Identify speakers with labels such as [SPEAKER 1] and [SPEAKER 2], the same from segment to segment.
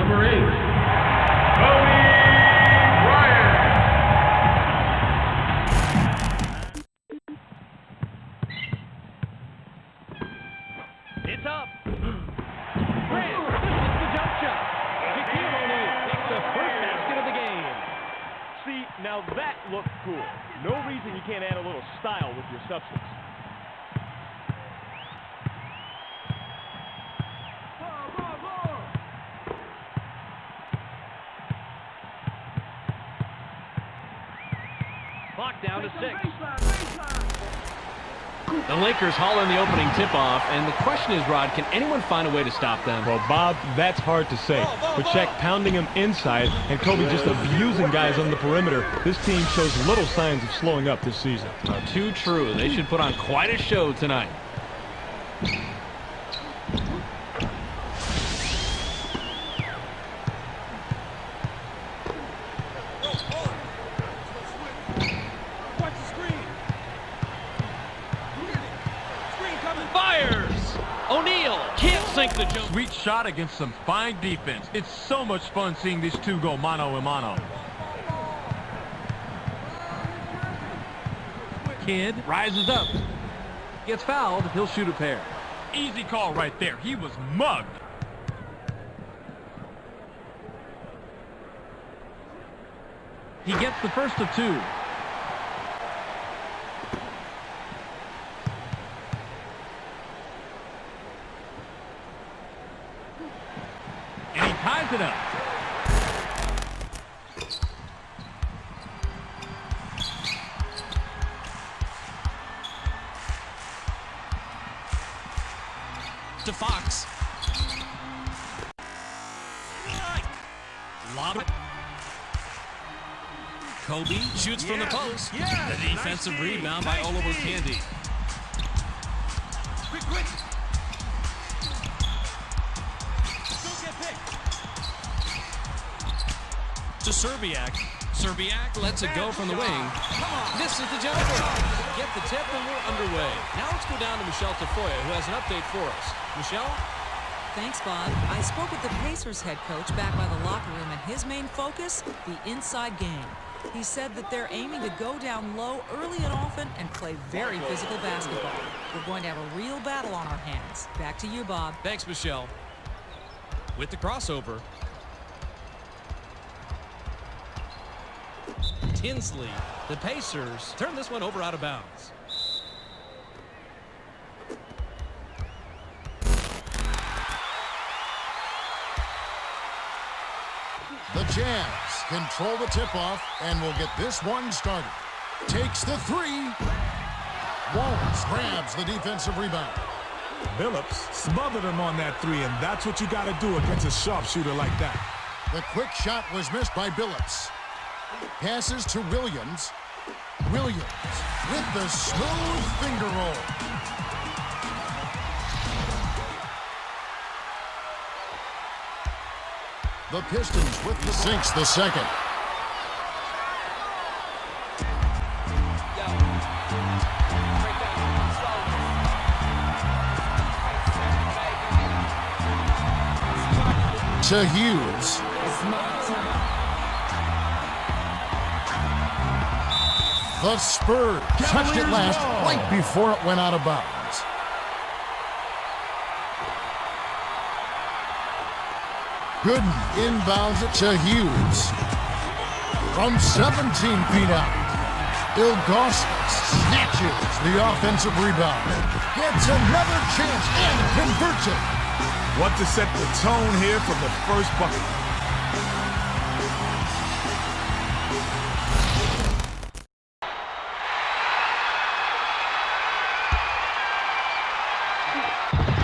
[SPEAKER 1] number 8, Kobe Bryant.
[SPEAKER 2] It's up. Bryant misses the jump shot. Shaquille O'Neal takes the first basket of the game. See, now that looks cool. No reason you can't add a little style with your substance. Clock down to 6.
[SPEAKER 3] The Lakers haul in the opening tip-off, and the question is, Rod, can anyone find a way to stop them?
[SPEAKER 4] Well, Bob, that's hard to say. With Shaq pounding him inside and Kobe just abusing guys on the perimeter, this team shows little signs of slowing up this season.
[SPEAKER 3] Too true. They should put on quite a show tonight.
[SPEAKER 2] The jump.
[SPEAKER 5] Sweet shot against some fine defense. It's so much fun seeing these two go mano a mano.
[SPEAKER 3] Kid rises up. Gets fouled. He'll shoot a pair.
[SPEAKER 5] Easy call right there. He was mugged.
[SPEAKER 3] He gets the first of 2.
[SPEAKER 5] Ties it up.
[SPEAKER 3] To Fox. Lob it. Kobe shoots from the post. The defensive rebound by Oliver Candy. Quick. To Serbiak. Serbiak lets it go from the wing. Misses the jumper. Get the tip and we're underway. Now let's go down to Michelle Tafoya, who has an update for us. Michelle?
[SPEAKER 6] Thanks, Bob. I spoke with the Pacers head coach back by the locker room, and his main focus, the inside game. He said that they're aiming to go down low early and often and play very physical basketball. We're going to have a real battle on our hands. Back to you, Bob.
[SPEAKER 3] Thanks, Michelle. With the crossover. Tinsley, the Pacers turn this one over out of bounds.
[SPEAKER 7] The Jazz control the tip-off and will get this one started. Takes the 3. Wallace grabs the defensive rebound.
[SPEAKER 8] Billups smothered him on that 3, and that's what you got to do against a sharpshooter like that.
[SPEAKER 7] The quick shot was missed by Billups. Passes to Williams. Williams with the smooth finger roll. The Pistons with the sinks the second. To Hughes. The Spurs touched it last right before it went out of bounds. Gooden inbounds it to Hughes. From 17 feet out, Ilgauskas snatches the offensive rebound. Gets another chance and converts it.
[SPEAKER 8] Want to set the tone here from the first bucket.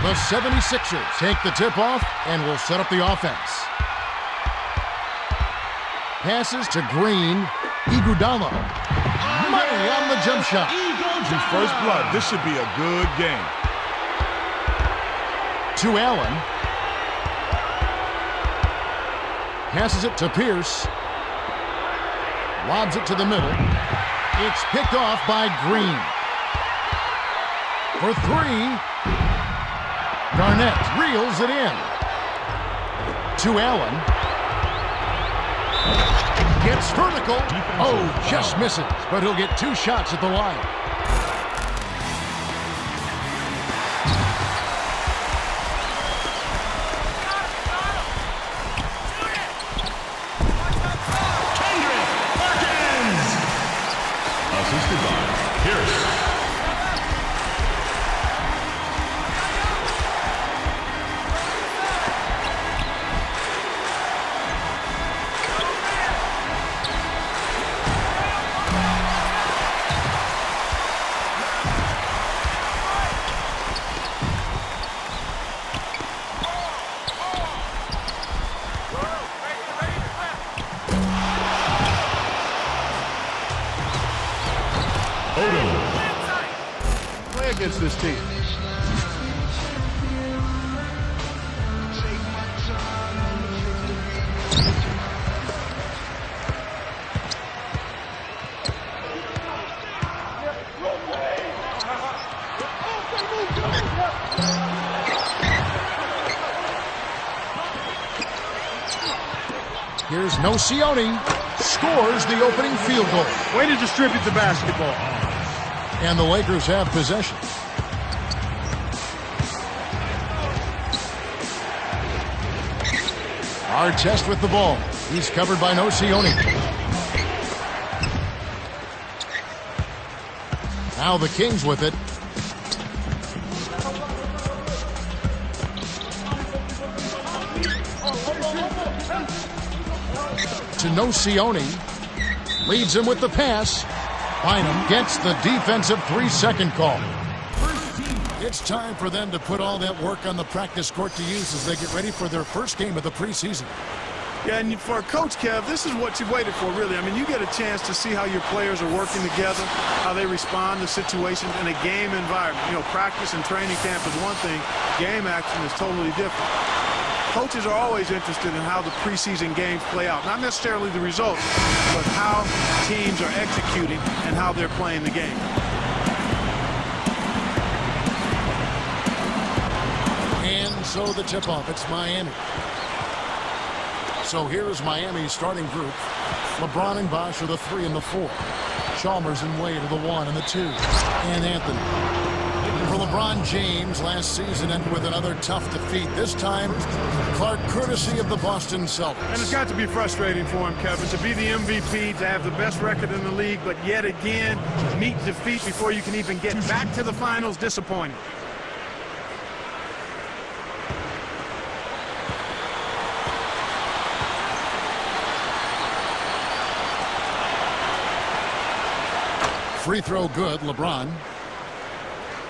[SPEAKER 7] The 76ers take the tip-off and will set up the offense. Passes to Green. Iguodala. Money on the jump shot.
[SPEAKER 8] To first blood, this should be a good game.
[SPEAKER 7] To Allen. Passes it to Pierce. Lobs it to the middle. It's picked off by Green. For 3. Garnett reels it in. to Allen. Gets vertical. Oh, just misses, but he'll get 2 shots at the line.
[SPEAKER 1] Assisted by Pierce.
[SPEAKER 9] Play against this team.
[SPEAKER 7] Here's Nocioni. Scores the opening field goal.
[SPEAKER 9] Way to distribute the basketball.
[SPEAKER 7] And the Lakers have possession. Artest with the ball. He's covered by Nocioni. Now the Kings with it. To Nocioni. Leads him with the pass. Bynum gets the defensive 3-second call. It's time for them to put all that work on the practice court to use as they get ready for their first game of the preseason.
[SPEAKER 9] Yeah, and for Coach Kev, this is what you waited for, really. I mean, you get a chance to see how your players are working together, how they respond to situations in a game environment. You know, practice and training camp is one thing. Game action is totally different. Coaches are always interested in how the preseason games play out. Not necessarily the results, but how teams are executing and how they're playing the game.
[SPEAKER 7] And so the tip-off, it's Miami. So here's Miami's starting group. LeBron and Bosh are the 3 and the 4. Chalmers and Wade are the 1 and the 2. And Anthony. For LeBron James, last season ended with another tough defeat. This time, Clark, courtesy of the Boston Celtics.
[SPEAKER 9] And it's got to be frustrating for him, Kevin, to be the MVP, to have the best record in the league, but yet again, meet defeat before you can even get back to the finals. Disappointing.
[SPEAKER 7] Free throw good, LeBron.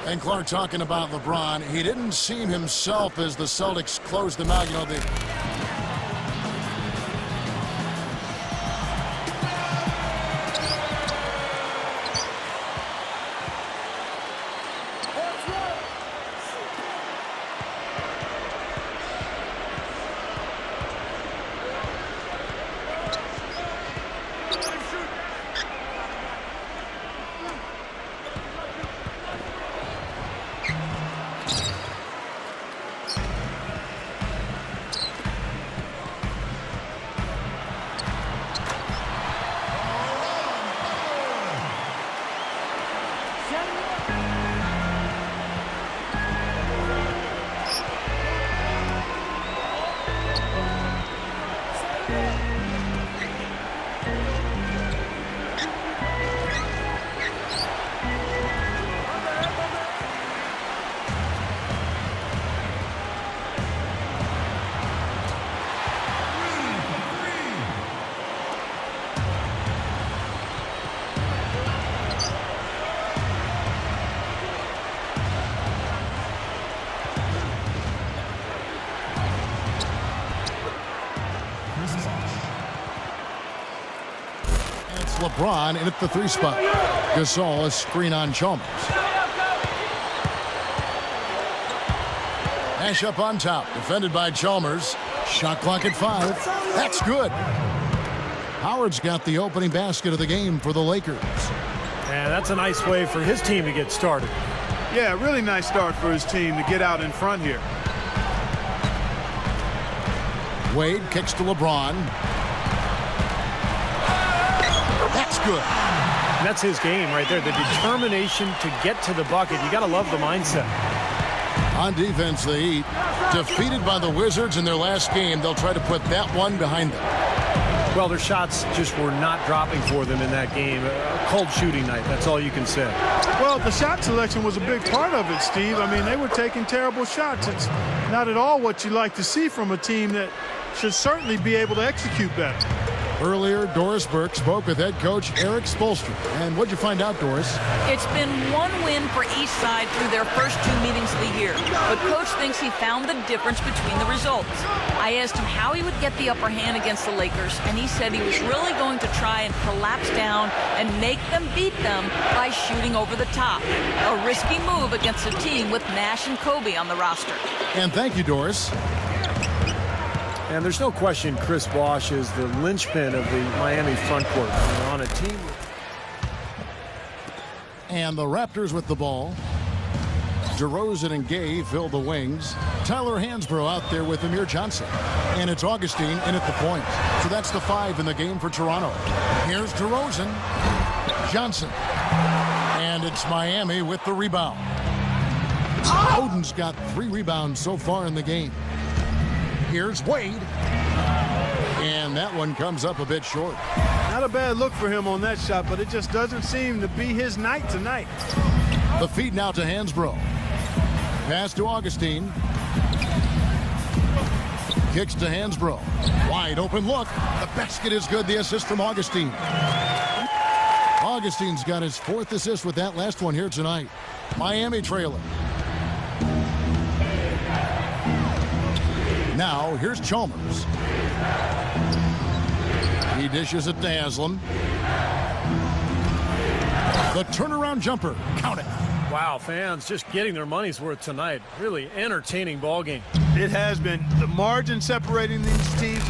[SPEAKER 7] And Clark talking about LeBron. He didn't seem himself as the Celtics closed them out. You know, LeBron in at the 3 spot. Gasol, a screen on Chalmers. Nash up on top, defended by Chalmers. Shot clock at 5. That's good. Howard's got the opening basket of the game for the Lakers.
[SPEAKER 10] And that's a nice way for his team to get started.
[SPEAKER 9] Yeah, really nice start for his team to get out in front here.
[SPEAKER 7] Wade kicks to LeBron. That's good.
[SPEAKER 10] That's his game right there. The determination to get to the bucket. You got to love the mindset.
[SPEAKER 7] On defense, the Heat, defeated by the Wizards in their last game, they'll try to put that one behind them.
[SPEAKER 10] Well, their shots just were not dropping for them in that game. A cold shooting night, that's all you can say.
[SPEAKER 9] Well, the shot selection was a big part of it, Steve. I mean, they were taking terrible shots. It's not at all what you like to see from a team that should certainly be able to execute better.
[SPEAKER 7] Earlier, Doris Burke spoke with head coach Eric Spoelstra. And what'd you find out, Doris?
[SPEAKER 11] It's been one win for each side through their first 2 meetings of the year. But Coach thinks he found the difference between the results. I asked him how he would get the upper hand against the Lakers, and he said he was really going to try and collapse down and make them beat them by shooting over the top. A risky move against a team with Nash and Kobe on the roster.
[SPEAKER 7] And thank you, Doris.
[SPEAKER 10] And there's no question Chris Bosh is the linchpin of the Miami front court. On a team.
[SPEAKER 7] And the Raptors with the ball. DeRozan and Gay fill the wings. Tyler Hansbrough out there with Amir Johnson. And it's Augustine in at the point. So that's the 5 in the game for Toronto. Here's DeRozan. Johnson. And it's Miami with the rebound. Oden's got 3 rebounds so far in the game. Here's Wade. And that one comes up a bit short.
[SPEAKER 9] Not a bad look for him on that shot, but it just doesn't seem to be his night tonight.
[SPEAKER 7] The feed now to Hansbrough. Pass to Augustine. Kicks to Hansbrough. Wide open look. The basket is good. The assist from Augustine. Augustine's got his 4th assist with that last one here tonight. Miami trailing. Now, here's Chalmers. He dishes it to Haslam. The turnaround jumper. Count it.
[SPEAKER 10] Wow, fans just getting their money's worth tonight. Really entertaining ball game.
[SPEAKER 9] It has been. The margin separating these teams.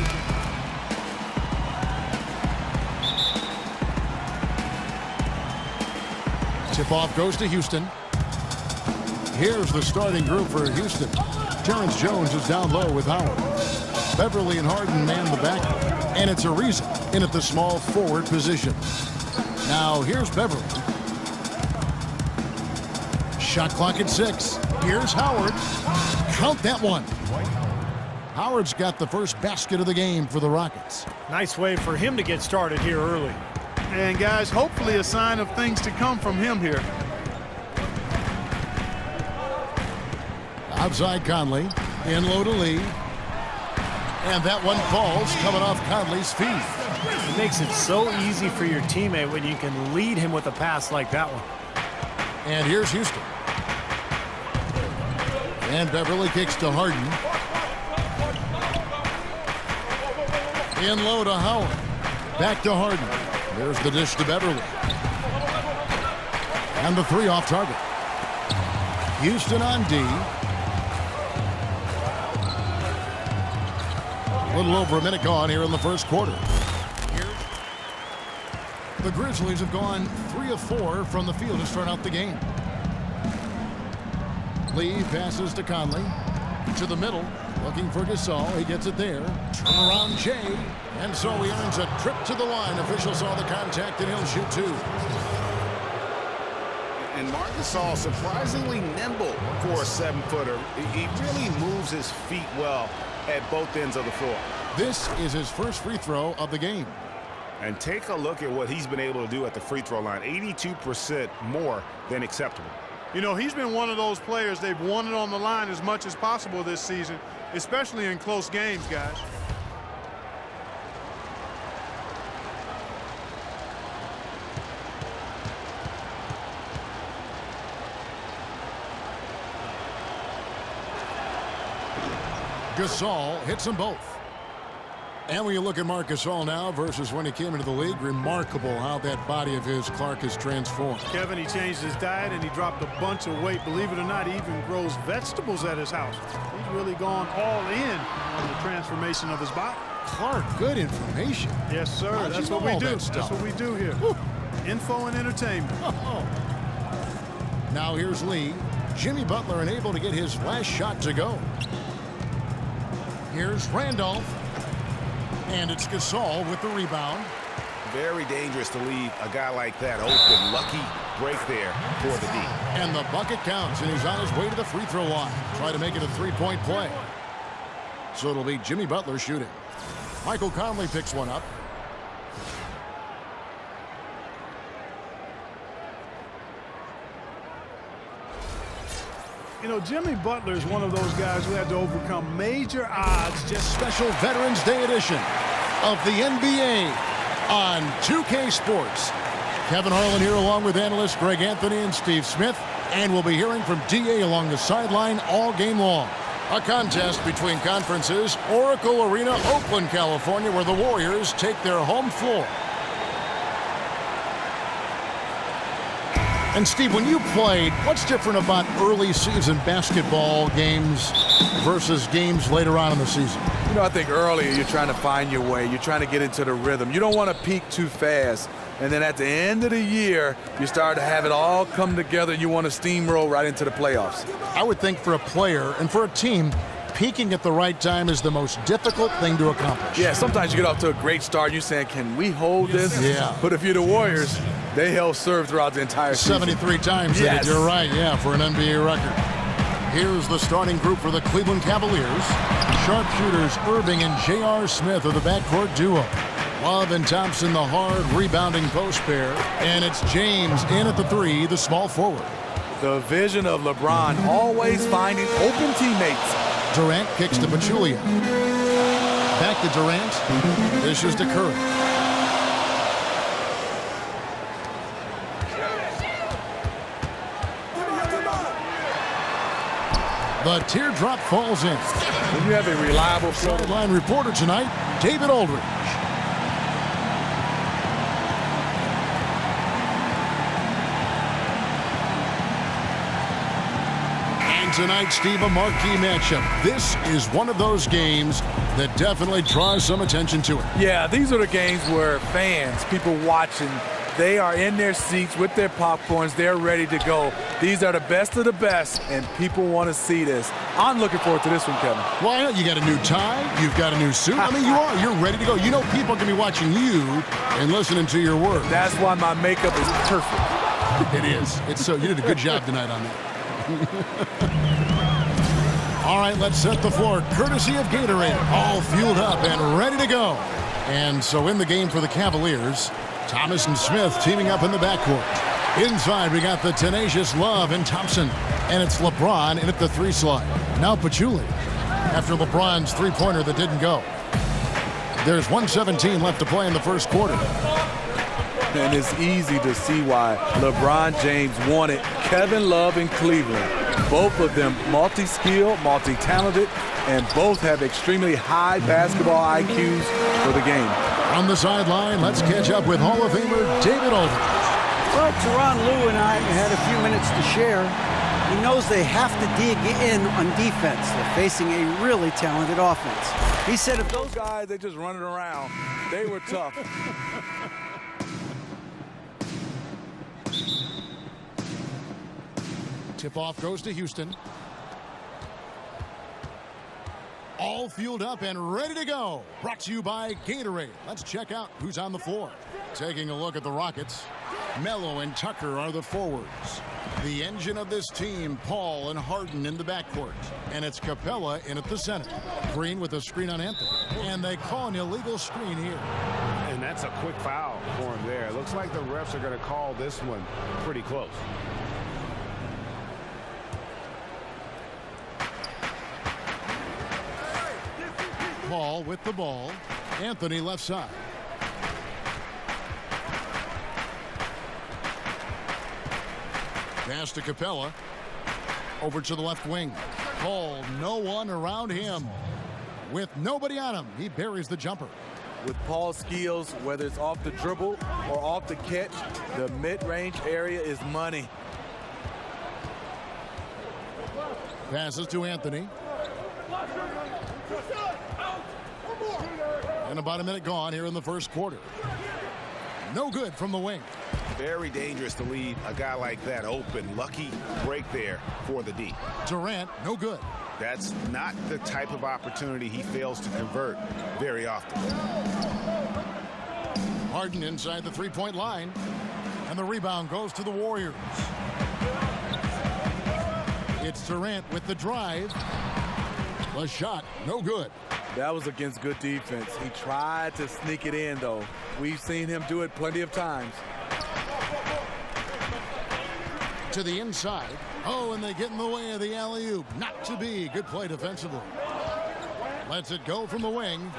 [SPEAKER 7] Tip-off goes to Houston. Here's the starting group for Houston. Terrence Jones is down low with Howard. Beverly and Harden man the back. And it's Ariza in at the small forward position. Now here's Beverly. Shot clock at 6. Here's Howard. Count that one. Howard's got the first basket of the game for the Rockets.
[SPEAKER 10] Nice way for him to get started here early.
[SPEAKER 9] And guys, hopefully a sign of things to come from him here.
[SPEAKER 7] Outside Conley, in low to Lee. And that one falls, coming off Conley's feet.
[SPEAKER 10] It makes it so easy for your teammate when you can lead him with a pass like that one.
[SPEAKER 7] And here's Houston. And Beverly kicks to Harden. In low to Howard. Back to Harden. There's the dish to Beverly. And the 3 off target. Houston on D. A little over a minute gone here in the first quarter. The Grizzlies have gone 3 of 4 from the field to start out the game. Lee passes to Conley. To the middle. Looking for Gasol. He gets it there. Turnaround Jay. And so he earns a trip to the line. Officials saw the contact and he'll shoot 2.
[SPEAKER 12] And Marc Gasol surprisingly nimble for a 7-footer. He really moves his feet well at both ends of the floor.
[SPEAKER 7] This is his first free throw of the game.
[SPEAKER 12] And take a look at what he's been able to do at the free throw line. 82% more than acceptable.
[SPEAKER 9] You know, he's been one of those players they've wanted on the line as much as possible this season, especially in close games, guys.
[SPEAKER 7] Gasol hits them both. And when you look at Marc Gasol now versus when he came into the league, remarkable how that body of his, Clark, has transformed.
[SPEAKER 9] Kevin, he changed his diet and he dropped a bunch of weight. Believe it or not, he even grows vegetables at his house. He's really gone all in on the transformation of his body.
[SPEAKER 7] Clark, good information.
[SPEAKER 9] Yes, sir. That's what we do. That's what we do here. Woo. Info and entertainment.
[SPEAKER 7] Now here's Lee. Jimmy Butler unable to get his last shot to go. Here's Randolph. And it's Gasol with the rebound.
[SPEAKER 12] Very dangerous to leave a guy like that open. Lucky break there for the D.
[SPEAKER 7] And the bucket counts, and he's on his way to the free throw line. Try to make it a three-point play. So it'll be Jimmy Butler shooting. Michael Conley picks one up.
[SPEAKER 9] You know, Jimmy Butler is one of those guys who had to overcome major odds.
[SPEAKER 7] Just special Veterans Day edition of the NBA on 2K Sports. Kevin Harlan here along with analysts Greg Anthony and Steve Smith. And we'll be hearing from DA along the sideline all game long. A contest between conferences, Oracle Arena, Oakland, California, where the Warriors take their home floor. And Steve, when you played, what's different about early season basketball games versus games later on in the season?
[SPEAKER 13] You know, I think earlier you're trying to find your way. You're trying to get into the rhythm. You don't want to peak too fast. And then at the end of the year, you start to have it all come together. You want to steamroll right into the playoffs.
[SPEAKER 7] I would think for a player and for a team, peaking at the right time is the most difficult thing to accomplish.
[SPEAKER 13] Yeah, sometimes you get off to a great start. You're saying, can we hold this?
[SPEAKER 7] Yeah.
[SPEAKER 13] But if you're the Warriors, they held serve throughout the entire season.
[SPEAKER 7] 73 times they did. You're right, yeah, for an NBA record. Here's the starting group for the Cleveland Cavaliers. Sharpshooters Irving and J.R. Smith are the backcourt duo. Love and Thompson, the hard rebounding post pair. And it's James in at the three, the small forward.
[SPEAKER 13] The vision of LeBron, always finding open teammates.
[SPEAKER 7] Durant kicks to Pachulia. Back to Durant. Dishes to Curry. The teardrop falls in.
[SPEAKER 13] When you have a reliable
[SPEAKER 7] sideline reporter tonight, David Aldridge. And tonight, Steve, a marquee matchup. This is one of those games that definitely draws some attention to it.
[SPEAKER 13] Yeah, these are the games where fans, people watching, they are in their seats with their popcorns. They're ready to go. These are the best of the best, and people want to see this. I'm looking forward to this one, Kevin.
[SPEAKER 7] Why not? You got a new tie. You've got a new suit. I mean, you're ready to go. You know people are going to be watching you and listening to your words.
[SPEAKER 13] That's why my makeup is perfect.
[SPEAKER 7] It is. It's so. You did a good job tonight on that. All right, let's set the floor. Courtesy of Gatorade. All fueled up and ready to go. And so in the game for the Cavaliers, Thomas and Smith teaming up in the backcourt. Inside, we got the tenacious Love and Thompson. And it's LeBron in at the three slot. Now Pachulia after LeBron's three-pointer that didn't go. There's 1:17 left to play in the first quarter.
[SPEAKER 13] And it's easy to see why LeBron James wanted Kevin Love in Cleveland. Both of them multi-skilled, multi-talented, and both have extremely high basketball IQs for the game.
[SPEAKER 7] On the sideline, let's catch up with Hall of Famer David Aldridge.
[SPEAKER 14] Well, Teron Lue and I had a few minutes to share. He knows they have to dig in on defense. They're facing a really talented offense. He said if
[SPEAKER 13] those guys, they just running around, they were tough.
[SPEAKER 7] Tip-off goes to Houston. All fueled up and ready to go. Brought to you by Gatorade. Let's check out who's on the floor. Taking a look at the Rockets. Melo and Tucker are the forwards. The engine of this team, Paul and Harden in the backcourt. And it's Capella in at the center. Green with a screen on Anthony. And they call an illegal screen here.
[SPEAKER 15] And that's a quick foul for him there. It looks like the refs are going to call this one pretty close.
[SPEAKER 7] Paul with the ball. Anthony left side. Pass to Capella. Over to the left wing. Paul, no one around him. With nobody on him, he buries the jumper.
[SPEAKER 13] With Paul's skills, whether it's off the dribble or off the catch, the mid-range area is money.
[SPEAKER 7] Passes to Anthony. And about a minute gone here in the first quarter. No good from the wing.
[SPEAKER 12] Very dangerous to leave a guy like that open. Lucky break there for the D.
[SPEAKER 7] Durant, no good.
[SPEAKER 12] That's not the type of opportunity he fails to convert very often.
[SPEAKER 7] Harden inside the three-point line. And the rebound goes to the Warriors. It's Durant with the drive. The shot, no good.
[SPEAKER 13] That was against good defense. He tried to sneak it in, though. We've seen him do it plenty of times.
[SPEAKER 7] To the inside. Oh, and they get in the way of the alley-oop. Not to be. Good play defensively. Lets it go from the wing.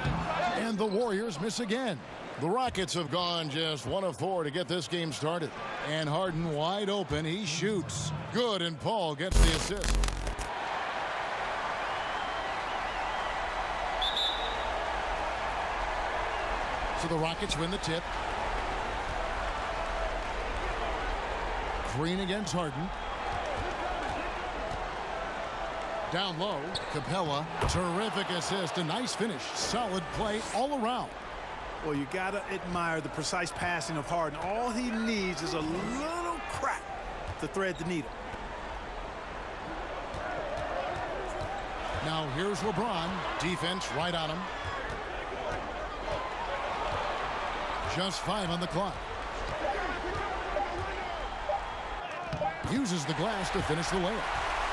[SPEAKER 7] And the Warriors miss again. The Rockets have gone just 1 of 4 to get this game started. And Harden wide open. He shoots. Good, and Paul gets the assist. So the Rockets win the tip. Green against Harden. Down low, Capella. Terrific assist. A nice finish. Solid play all around.
[SPEAKER 9] Well, you got to admire the precise passing of Harden. All he needs is a little crack to thread the needle.
[SPEAKER 7] Now here's LeBron. Defense right on him. Just 5 on the clock. Uses the glass to finish the layup.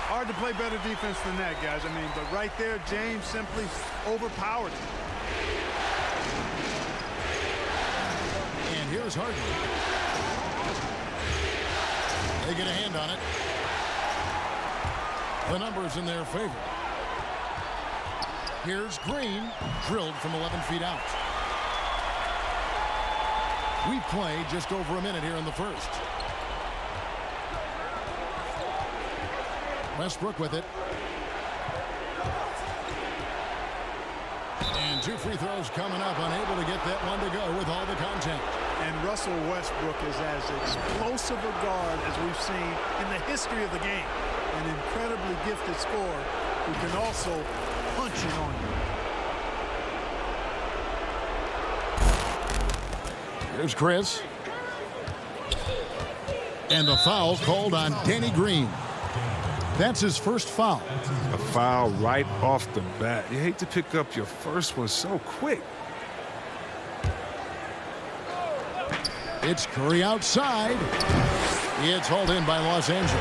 [SPEAKER 9] Hard to play better defense than that, guys. I mean, but right there, James simply overpowered him.
[SPEAKER 7] And here's Harden. They get a hand on it. The numbers in their favor. Here's Green. Drilled from 11 feet out. We play just over a minute here in the first. Westbrook with it. And 2 free throws coming up. Unable to get that one to go with all the contact.
[SPEAKER 9] And Russell Westbrook is as explosive a guard as we've seen in the history of the game. An incredibly gifted scorer who can also punch it on you.
[SPEAKER 7] Here's Chris. And a foul called on Danny Green. That's his first foul.
[SPEAKER 1] A foul right off the bat. You hate to pick up your first one so quick.
[SPEAKER 7] It's Curry outside. It's hauled in by Los Angeles.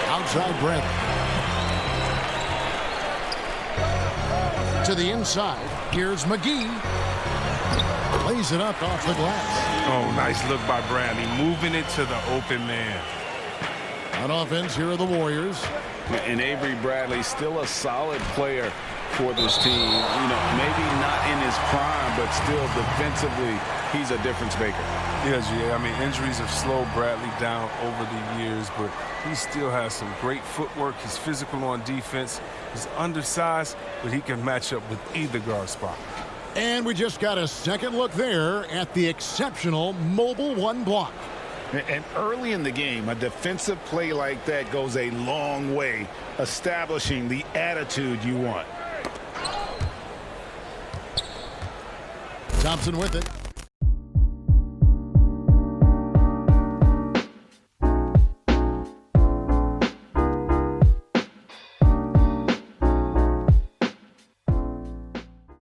[SPEAKER 7] Outside break. To the inside. Here's McGee. Lays it up off the glass.
[SPEAKER 1] Oh, nice look by Bradley. Moving it to the open man.
[SPEAKER 7] On offense, here are the Warriors.
[SPEAKER 12] And Avery Bradley, still a solid player for this team. You know, maybe not in his prime, but still defensively, he's a difference maker.
[SPEAKER 1] Yes, yeah. I mean, injuries have slowed Bradley down over the years, but he still has some great footwork. He's physical on defense. He's undersized, but he can match up with either guard spot.
[SPEAKER 7] And we just got a second look there at the exceptional mobile one block.
[SPEAKER 12] And early in the game, a defensive play like that goes a long way, establishing the attitude you want.
[SPEAKER 7] Thompson with it.